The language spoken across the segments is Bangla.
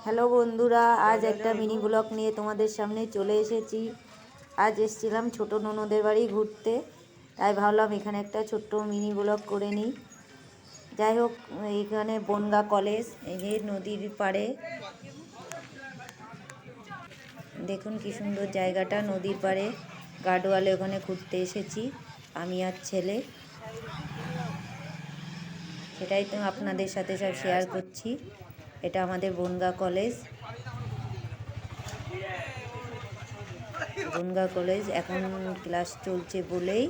হ্যালো বন্ধুরা, আজ একটা মিনি ব্লগ নিয়ে তোমাদের সামনে চলে এসেছি। আজ এসেছিলাম ছোট ননদের বাড়ি ঘুরতে, তাই ভাবলাম এখানে একটা ছোট্ট মিনি ব্লগ করে নিই। যাই হোক, এখানে বনগাঁ কলেজ, এই যে নদীর পাড়ে দেখুন কি সুন্দর জায়গাটা, নদীর পাড়ে গার্ডওয়ালে ওখানে ঘুরতে এসেছি আমি আর ছেলে। সেটাই তো আপনাদের সাথে সব শেয়ার করছি। এটা আমাদের বনগাঁ কলেজ। বনগাঁ কলেজ এখন ক্লাস চলছে বলেই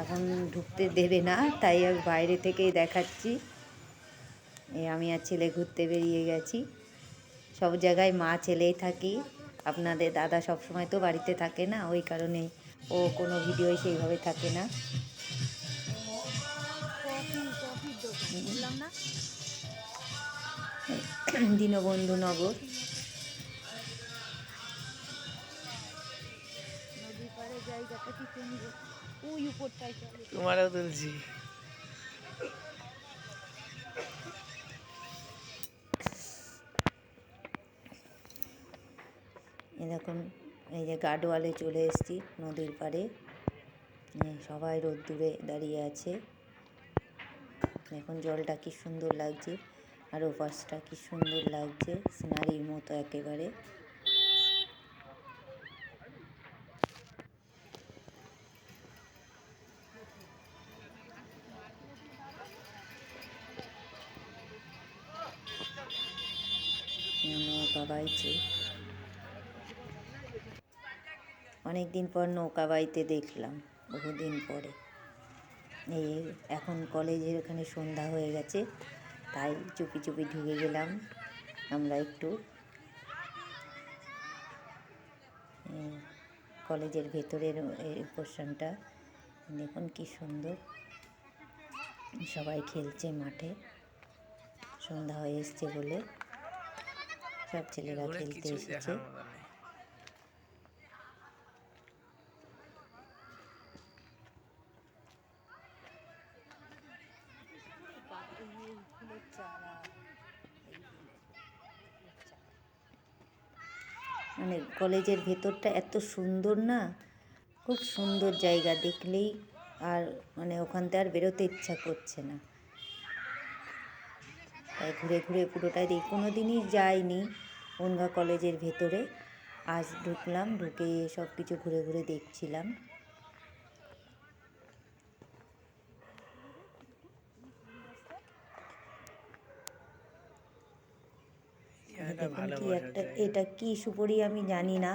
এখন ঢুকতে দেবে না, তাই আমি বাইরে থেকেই দেখাচ্ছি। আমি আর ছেলে ঘুরতে বেরিয়ে গেছি। সব জায়গায় মা ছেলেই থাকি। আপনাদের দাদা সব সময় তো বাড়িতে থাকে না, ওই কারণে ও কোনো ভিডিওই সেইভাবে থাকে না। দীনবন্ধু নগর। তোমারও তুলছি। এরকম এই যে গার্ডওয়ালে চলে এসেছি নদীর পাড়ে। সবাই রোদ্দুরে দাঁড়িয়ে আছে। এখন জলটা কি সুন্দর লাগছে, আর ওপাশটা কি সুন্দর লাগছে, সিনারির মতো একেবারে। নৌকা বাইছে, অনেকদিন পর নৌকা বাইতে দেখলাম, বহুদিন পরে। এই এখন কলেজের ওখানে সন্ধ্যা হয়ে গেছে, তাই চুপি চুপি ঢুকে গেলাম আমরা একটু কলেজের ভেতরের এই পোর্শনটা। দেখুন কি সুন্দর, সবাই খেলছে মাঠে, সন্ধ্যা হয়ে এসছে বলে সব ছেলেরা খেলতে এসেছে। মানে কলেজের ভেতরটা এত সুন্দর না, খুব সুন্দর জায়গা, দেখলেই আর মানে ওখান থেকে আর বেরোতে ইচ্ছা করছে না। তাই ঘুরে ঘুরে পুরোটাই দেখি। কোনো দিনই যাইনি বনগাঁ কলেজের ভেতরে, আজ ঢুকলাম, ঢুকে সব কিছু ঘুরে ঘুরে দেখছিলাম। দেখুন কি একটা, এটা কি সুপারি আমি জানি না,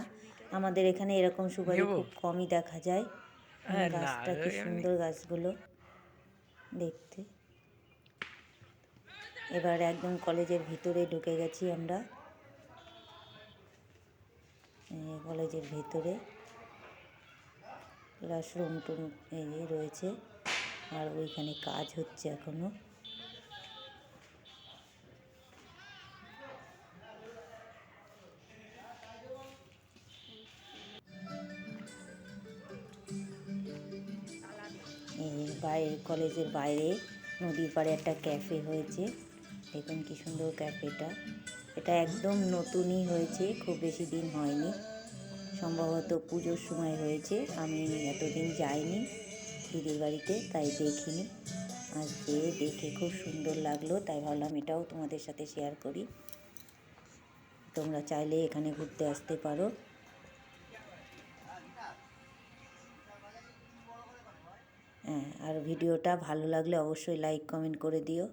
আমাদের এখানে এরকম সুপারি খুব কমই দেখা যায়। গাছটা কি সুন্দর, গাছগুলো দেখতে। এবার একদম কলেজের ভিতরে ঢুকে গেছি আমরা। কলেজের ভেতরে ক্লাসরুম টুম এই রয়েছে, আর ওইখানে কাজ হচ্ছে এখনো। বাইরে কলেজের বাইরে নদীর পাড়ে একটা ক্যাফে হয়েছে, দেখুন কি সুন্দর ক্যাফেটা। এটা একদম নতুনই হয়েছে, খুব বেশি দিন হয়নি, সম্ভবত পুজোর সময় হয়েছে। আমি এতদিন যাইনি দিদির বাড়িতে, তাই দেখিনি। আজ যেয়ে দেখে খুব সুন্দর লাগলো, তাই ভাবলাম এটাও তোমাদের সাথে শেয়ার করি। তোমরা চাইলে এখানে ঘুরতে আসতে পারো। আর ভিডিওটা ভালো লাগলে অবশ্যই লাইক কমেন্ট করে দিও।